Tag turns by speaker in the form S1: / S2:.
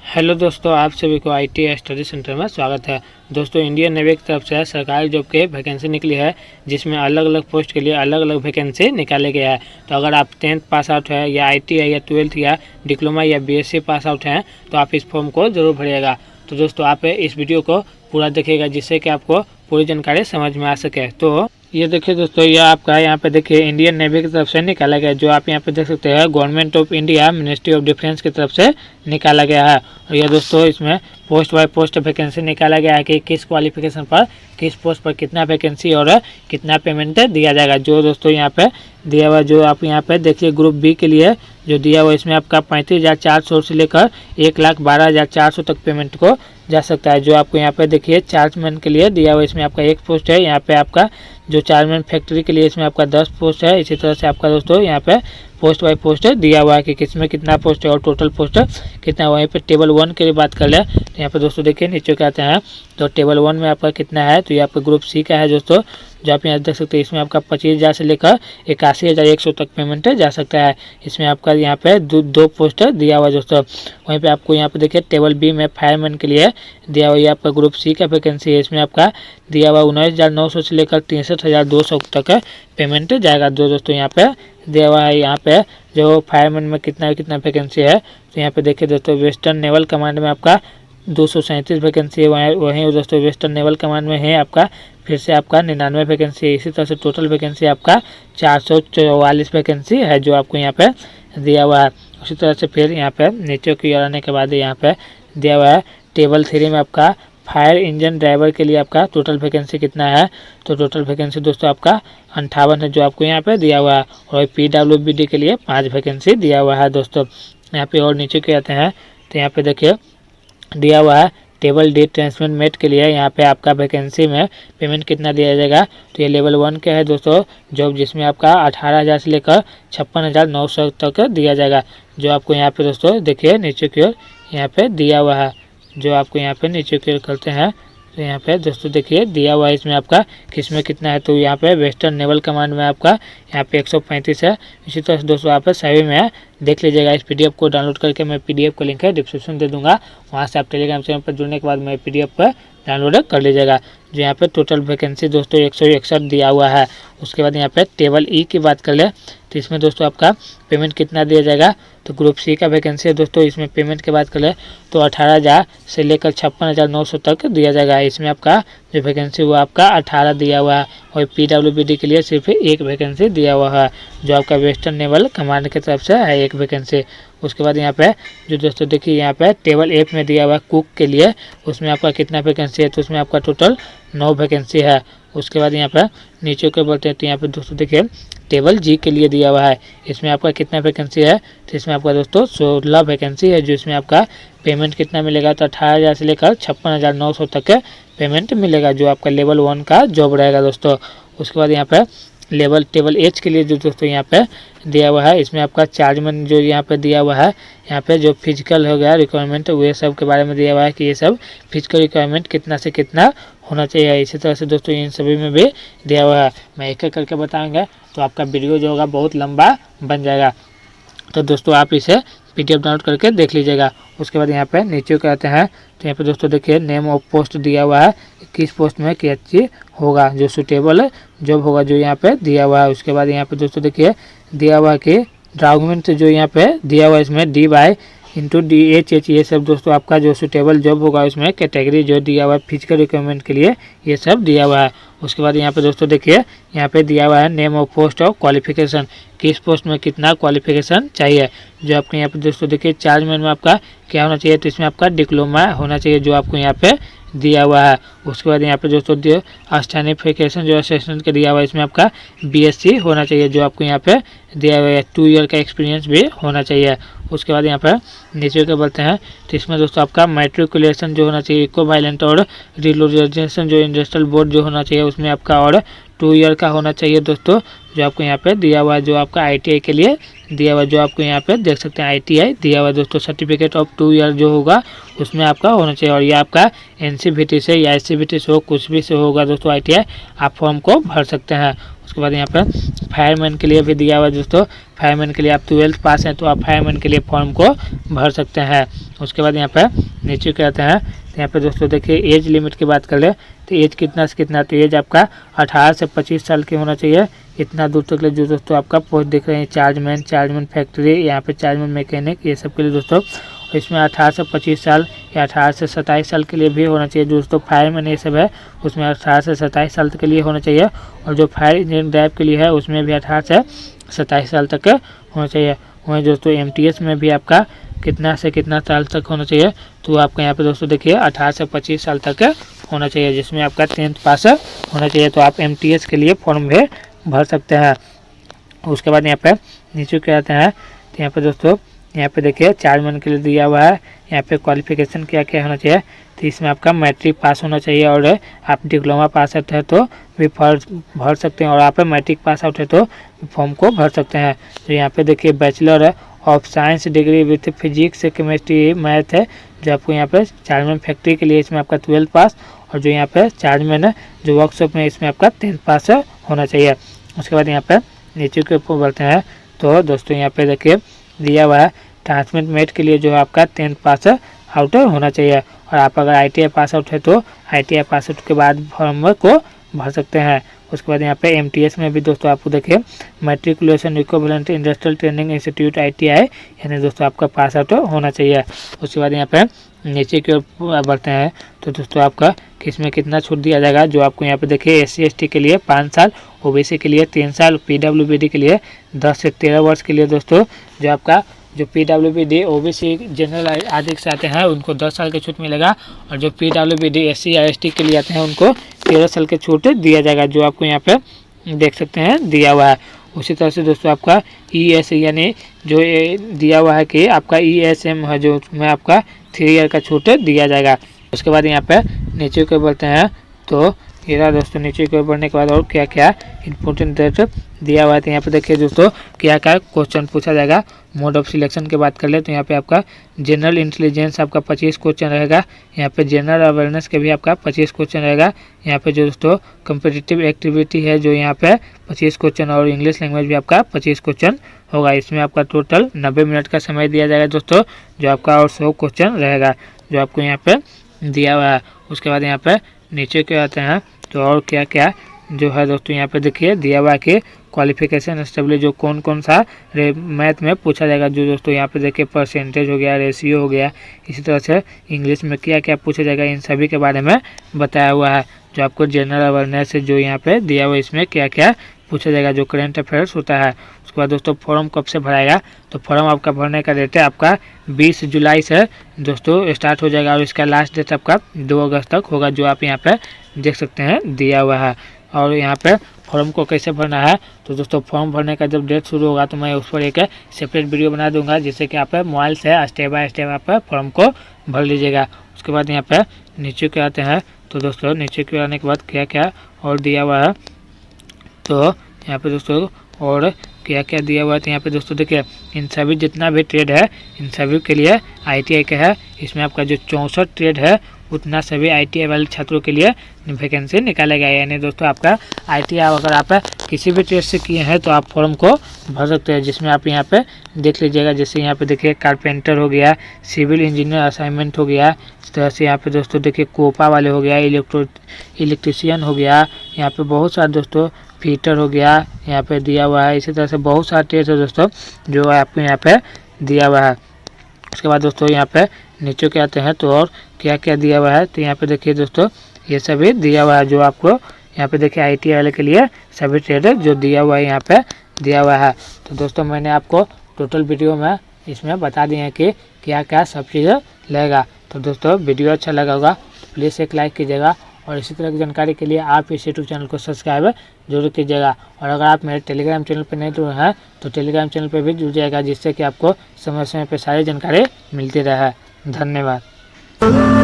S1: Hello दोस्तों, आप सभी को आईटी स्टडी सेंटर में स्वागत है। दोस्तों, इंडियन नेवी की तरफ से सरकारी जॉब के वैकेंसी निकली है, जिसमें अलग अलग पोस्ट के लिए अलग अलग वैकेंसी निकाले गया है। तो अगर आप 10th पास आउट है या आईटीआई या 12th या डिप्लोमा या बीएससी पास आउट हैं तो आप इस फॉर्म को ज़रूर भरिएगा। तो दोस्तों, आप इस वीडियो को पूरा देखिएगा, जिससे कि आपको पूरी जानकारी समझ में आ सके। तो ये देखिए दोस्तों, यह आपका यहाँ पे देखिए इंडियन नेवी की तरफ से निकाला गया है, जो आप यहाँ पे देख सकते हैं government of India ministry of defence की तरफ से निकाला गया है। और यह दोस्तों इसमें पोस्ट बाय पोस्ट वैकेंसी निकाला गया है कि किस क्वालिफिकेशन पर किस पोस्ट पर कितना वैकेंसी और कितना पेमेंट दिया जाएगा। जो दोस्तों यहाँ पे दिया हुआ, जो आप यहाँ पे देखिए ग्रुप बी के लिए जो दिया हुआ, इसमें आपका 35,400 से लेकर 1,12,400 तक पेमेंट को जा सकता है। जो आपको यहाँ पे देखिए चार्जमैन के लिए दिया हुआ, इसमें आपका 1 पोस्ट है। यहाँ पे आपका जो चार्जमैन फैक्ट्री के लिए इसमें आपका 10 पोस्ट है। इसी तरह से आपका दोस्तों यहाँ पे पोस्ट बाय पोस्ट दिया हुआ है कि किसमें कितना पोस्ट है और टोटल पोस्ट कितना। वहीं पे टेबल 1 के लिए बात कर ले तो यहाँ पे दोस्तों देखिए नीचे क्या आते हैं, तो टेबल 1 में आपका कितना है, तो ये आपका ग्रुप सी का है दोस्तों, जो आप यहाँ देख सकते हैं। इसमें आपका 25,000 से लेकर 81,100 तक पेमेंट जा सकता है। इसमें आपका यहाँ पे दो पोस्ट दिया हुआ है दोस्तों। वहीं पे आपको यहाँ पे देखिए टेबल बी में फायरमैन के लिए दिया हुआ, ये आपका ग्रुप सी का वैकेंसी है। इसमें आपका दिया हुआ 19,900 से लेकर 63,200 तक पेमेंट जाएगा। जो दोस्तों यहाँ पे दिया हुआ है, यहाँ पे जो फायरमैन में कितना वैकेंसी है, तो यहाँ पे देखिए दोस्तों वेस्टर्न नेवल कमांड में आपका 237 वैकेंसी है। वहीं दोस्तों वेस्टर्न नेवल कमांड में है आपका फिर से आपका 99 वैकेंसी है। इसी तरह से टोटल वैकेंसी आपका 444 वैकेंसी है, जो आपको यहाँ पे दिया हुआ है। उसी तरह से फिर यहाँ पे नीचे की ओर आने के बाद यहाँ पे दिया हुआ है टेबल 3 में आपका फायर इंजन ड्राइवर के लिए आपका टोटल वैकेंसी कितना है, तो टोटल वैकेंसी दोस्तों आपका 58 है, जो आपको यहाँ पे दिया हुआ है। और पीडब्ल्यूबीडी के लिए 5 वैकेंसी दिया हुआ है दोस्तों। यहाँ पे और नीचे के आते हैं तो यहाँ पे देखिए दिया हुआ है टेबल डी ट्रांसमेंट मेट के लिए, यहाँ पे आपका वैकेंसी में पेमेंट कितना दिया जाएगा, तो ये लेवल 1 के है दोस्तों जॉब, जिसमें आपका 18,000 से लेकर 56,900 तक दिया जाएगा। जो आपको यहाँ पे दोस्तों देखिए नीचे की ओर यहाँ पे दिया हुआ है। जो आपको यहाँ पे नीचे की ओर करते हैं तो यहाँ पे दोस्तों देखिए दिया हुआ है, इसमें आपका किसमें कितना है, तो यहाँ पे वेस्टर्न नेवल कमांड में आपका यहाँ पे 135 है। इसी तरह से दोस्तों आप सभी में देख लीजिएगा। इस पीडीएफ को डाउनलोड करके मैं पीडीएफ का लिंक है डिस्क्रिप्शन दे दूंगा, वहाँ से आप टेलीग्राम चैनल पर जुड़ने के बाद मैं पीडीएफ पर डाउनलोड कर लीजिएगा। जो यहाँ पे टोटल वैकेंसी दोस्तों 161 दिया हुआ है। उसके बाद यहाँ पे टेबल ई की बात कर ले तो इसमें दोस्तों आपका पेमेंट कितना दिया जाएगा, तो ग्रुप सी का वैकेंसी है दोस्तों। इसमें पेमेंट की बात कर ले तो 18,000 से लेकर 56,900 तक दिया जाएगा। इसमें आपका जो वैकेंसी हुआ आपका 18 दिया हुआ है। और पीडब्ल्यूबीडी के लिए सिर्फ 1 वैकेंसी दिया हुआ है, जो आपका वेस्टर्न नेवल कमांड की तरफ से है 1 वैकेंसी। उसके बाद यहाँ पे जो दोस्तों देखिए यहाँ पे टेबल एफ में दिया हुआ है कुक के लिए, उसमें आपका कितना वैकेंसी है, तो उसमें आपका टोटल 9 वैकेंसी है। उसके बाद यहाँ पे नीचे को बोलते हैं तो यहाँ पे दोस्तों देखिए टेबल जी के लिए दिया हुआ है। इसमें आपका कितना वैकेंसी है, तो इसमें आपका दोस्तों 16 वैकेंसी है, जो इसमें आपका पेमेंट कितना मिलेगा, तो 18,000 से लेकर 56,900 तक पेमेंट मिलेगा, जो आपका लेवल 1 का जॉब रहेगा दोस्तों। उसके बाद यहाँ पे लेवल टेबल एच के लिए जो दोस्तों यहाँ पे दिया हुआ है, इसमें आपका चार्जमैन जो यहाँ पे दिया हुआ है, यहाँ पे जो फिजिकल हो गया रिक्वायरमेंट वे सब के बारे में दिया हुआ है कि ये सब फिजिकल रिक्वायरमेंट कितना से कितना होना चाहिए। इसी तरह से दोस्तों इन सभी में भी दिया हुआ है। मैं एक एक करके बताऊँगा तो आपका वीडियो जो होगा बहुत लंबा बन जाएगा। तो दोस्तों आप इसे पीडीएफ डाउनलोड करके देख लीजिएगा। उसके बाद यहाँ पे नीचे को आते हैं तो यहाँ पे दोस्तों देखिए नेम ऑफ पोस्ट दिया हुआ है, किस पोस्ट में क्या चीज़ होगा, जो सूटेबल जॉब होगा जो यहाँ पे दिया हुआ है। उसके बाद यहाँ पे दोस्तों देखिए दिया हुआ है कि डॉक्यूमेंट जो यहाँ पे दिया हुआ है, इसमें DY/DHH ये सब दोस्तों आपका जो सूटेबल जॉब होगा उसमें कैटेगरी जो दिया हुआ है फिजिकल रिक्वायरमेंट के लिए ये सब दिया हुआ है। उसके बाद यहाँ पे दोस्तों देखिए यहाँ पे दिया हुआ है name of post of qualification, किस पोस्ट में कितना क्वालिफिकेशन चाहिए। जो आपको यहाँ पे दोस्तों देखिए चार्जमैन में आपका क्या होना चाहिए, तो इसमें आपका डिप्लोमा होना चाहिए, जो आपको यहाँ पे दिया हुआ है। उसके बाद यहाँ पे दोस्तों स्टैनिफिकेशन जो असिस्टेंट का दिया हुआ है, इसमें आपका बीएससी होना चाहिए, जो आपको यहाँ पे दिया हुआ है। 2 ईयर का एक्सपीरियंस भी होना चाहिए। उसके बाद यहाँ पे नीचे के बोलते हैं तो इसमें दोस्तों आपका मैट्रिकुलेशन जो होना चाहिए इक्विवेलेंट और रिलोजेशन जो इंडस्ट्रियल बोर्ड जो होना चाहिए उसमें आपका और 2 ईयर का होना चाहिए दोस्तों, जो आपको यहाँ पे दिया हुआ है। जो आपका आईटीआई के लिए दिया हुआ है, जो आपको यहाँ पे देख सकते हैं आईटीआई दिया हुआ है दोस्तों। सर्टिफिकेट ऑफ 2 ईयर जो होगा उसमें आपका होना चाहिए। और ये आपका एनसीवीटी से या एससीवीटी से हो कुछ भी से होगा दोस्तों आईटीआई, आप फॉर्म को भर सकते हैं। उसके बाद यहाँ पर फायरमैन के लिए भी दिया हुआ है दोस्तों, फायरमैन के लिए आप 12th पास हैं तो आप फायरमैन के लिए फॉर्म को भर सकते हैं। उसके बाद यहाँ पे नीचे क्या आते हैं, तो यहाँ पे दोस्तों देखिए एज लिमिट की बात कर ले तो एज कितना से कितना, तो एज आपका 18 से 25 साल की होना चाहिए। इतना दूर तक ले जो दोस्तों आपका पोस्ट दिख रहे हैं, चार्जमैन फैक्ट्री, यहाँ पे चार्जमैन मैकेनिक, ये सब के लिए दोस्तों इसमें 18 से 25 साल या 18 से 27 साल के लिए भी होना चाहिए। दोस्तों फायरमैन ये सब है उसमें 18 से 27 साल तक के लिए होना चाहिए, और जो फायर इंजन ड्राइव के लिए है उसमें भी 18 से 27 साल तक होना चाहिए। वहीं दोस्तों MTS में भी आपका कितना से कितना साल तक होना चाहिए, तो आपका यहाँ पे दोस्तों देखिए 18 से 25 साल तक होना चाहिए, जिसमें आपका 10th पास होना चाहिए। तो आप MTS के लिए फॉर्म भी भर सकते हैं। उसके बाद यहाँ पे नीचे क्या आते हैं, तो यहाँ पे दोस्तों यहाँ पे देखिए चार्जमैन के लिए दिया हुआ है, यहाँ पे क्वालिफिकेशन क्या क्या होना चाहिए, तो इसमें आपका मैट्रिक पास होना चाहिए, और आप डिप्लोमा पास आउट है तो भी भर सकते हैं, और आप मैट्रिक पास आउट है तो फॉर्म को भर सकते हैं। तो यहाँ पे देखिए bachelor of science degree with physics chemistry math है जो आपको यहाँ पे चार्जमैन फैक्ट्री के लिए इसमें आपका 12th पास, और जो यहाँ पे चार्जमैन है जो वर्कशॉप में इसमें आपका 10th पास होना चाहिए। उसके बाद यहाँ पे नीचे के ऊपर बढ़ते हैं, तो दोस्तों यहाँ पे देखिए दिया हुआ है ट्रांसमिट मेट के लिए जो है आपका 10th पास आउट होना चाहिए, और आप अगर ITI पास आउट है तो ITI पास आउट के बाद फॉर्म को भर सकते हैं। उसके बाद यहाँ पे MTS में भी दोस्तों आपको देखिए matriculation equivalent industrial training institute ITI यानी दोस्तों आपका पास आउट होना चाहिए। उसके बाद यहाँ पे नीचे की ओर बढ़ते हैं, तो दोस्तों आपका किसमें कितना छूट दिया जाएगा, जो आपको यहाँ पे देखिए SC ST के लिए 5 साल, OBC के लिए 3 साल, PWBD के लिए 10 से 13 वर्ष के लिए दोस्तों जो आपका जो PWBD OBC जनरल आदि से आते हैं उनको 10 साल की छूट मिलेगा, और जो PWBD SC ST के लिए आते हैं उनको 13 साल की छूट दिया जाएगा, जो आपको यहाँ पे देख सकते हैं दिया हुआ है। उसी तरह से दोस्तों आपका ES यानी जो दिया हुआ है कि आपका ESM है जो उसमें आपका 3 ईयर का छूट दिया जाएगा। उसके बाद यहाँ पे नीचे को बढ़ते हैं, तो ये रहा दोस्तों नीचे की ओर बढ़ने के बाद और क्या क्या इंपॉर्टेंट डेट दिया हुआ है, तो यहाँ पे देखिए दोस्तों क्या क्या क्वेश्चन पूछा जाएगा। मोड ऑफ सिलेक्शन की बात कर ले तो यहाँ पे आपका जनरल इंटेलिजेंस आपका 25 क्वेश्चन रहेगा, यहाँ पे जनरल अवेयरनेस के भी आपका 25 क्वेश्चन रहेगा, यहाँ पे जो दोस्तों कम्पिटिटिव एक्टिविटी है जो यहाँ पे 25 क्वेश्चन, और इंग्लिश लैंग्वेज भी आपका 25 क्वेश्चन होगा। इसमें आपका टोटल 90 मिनट का समय दिया जाएगा दोस्तों, जो आपका और 100 क्वेश्चन रहेगा जो आपको यहाँ पे दिया हुआ है। उसके बाद यहाँ पे नीचे के आते हैं, तो और क्या क्या जो है दोस्तों यहाँ पे देखिए दिया हुआ है कि क्वालिफिकेशन स्टेबलिश जो कौन कौन सा मैथ में पूछा जाएगा, जो दोस्तों यहाँ पे देखिए परसेंटेज हो गया, रेशियो हो गया, इसी तरह से इंग्लिश में क्या क्या पूछा जाएगा इन सभी के बारे में बताया हुआ है। जो आपको जनरल अवेयरनेस जो यहाँ पे दिया हुआ है इसमें क्या क्या पूछा जाएगा जो करंट अफेयर्स होता है। उसके बाद दोस्तों फॉर्म कब से भराएगा, तो फॉर्म आपका भरने का डेट है आपका 20 जुलाई से दोस्तों स्टार्ट हो जाएगा, और इसका लास्ट डेट आपका 2 अगस्त तक होगा, जो आप यहाँ पे देख सकते हैं दिया हुआ है। और यहाँ पे फॉर्म को कैसे भरना है, तो दोस्तों फॉर्म भरने का जब डेट शुरू होगा तो मैं उस पर एक सेपरेट वीडियो बना दूंगा, जिससे कि आप मोबाइल से स्टेप बाय स्टेप आप फॉर्म को भर लीजिएगा। उसके बाद यहाँ पे नीचे के आते हैं, तो दोस्तों नीचे के आने के बाद क्या क्या और दिया हुआ है, तो यहाँ पे दोस्तों और क्या क्या दिया हुआ है, तो यहाँ पे दोस्तों देखिए इन सभी जितना भी ट्रेड है इन सभी के लिए ITI का है। इसमें आपका जो 64 ट्रेड है उतना सभी ITI वाले छात्रों के लिए वैकेंसी निकाला गया है। यानी दोस्तों आपका ITI अगर आप किसी भी ट्रेड से किए हैं तो आप फॉर्म को भर सकते हैं, जिसमें आप यहाँ पे देख लीजिएगा। जैसे यहाँ पे देखिए कारपेंटर हो गया, सिविल इंजीनियर असाइनमेंट हो गया, इस तरह से यहाँ पे दोस्तों देखिए कोपा वाले हो गया, इलेक्ट्रीशियन हो गया, यहाँ पे बहुत सारे दोस्तों फीटर हो गया यहाँ पे दिया हुआ है। इसी तरह से बहुत सारे ट्रेड है दोस्तों जो आपको यहाँ पे दिया हुआ है। उसके बाद दोस्तों यहाँ पे नीचे के आते हैं, तो और क्या क्या दिया हुआ है, तो यहाँ पे देखिए दोस्तों ये सभी दिया हुआ है, जो आपको यहाँ पे देखिए ITI वाले के लिए सभी ट्रेड जो दिया हुआ है यहाँ पे दिया हुआ है। तो दोस्तों मैंने आपको टोटल वीडियो में इसमें बता दिए हैं कि क्या क्या सब चीज़ लगेगा। तो दोस्तों वीडियो अच्छा लगा होगा तो प्लीज़ एक लाइक कीजिएगा, और इसी तरह की जानकारी के लिए आप इस यूट्यूब चैनल को सब्सक्राइब जरूर कीजिएगा। और अगर आप मेरे टेलीग्राम चैनल पर नहीं जुड़े हैं तो टेलीग्राम चैनल पर भी जुड़ जाएगा, जिससे कि आपको समय समय पर सारी जानकारी मिलती रहे। धन्यवाद।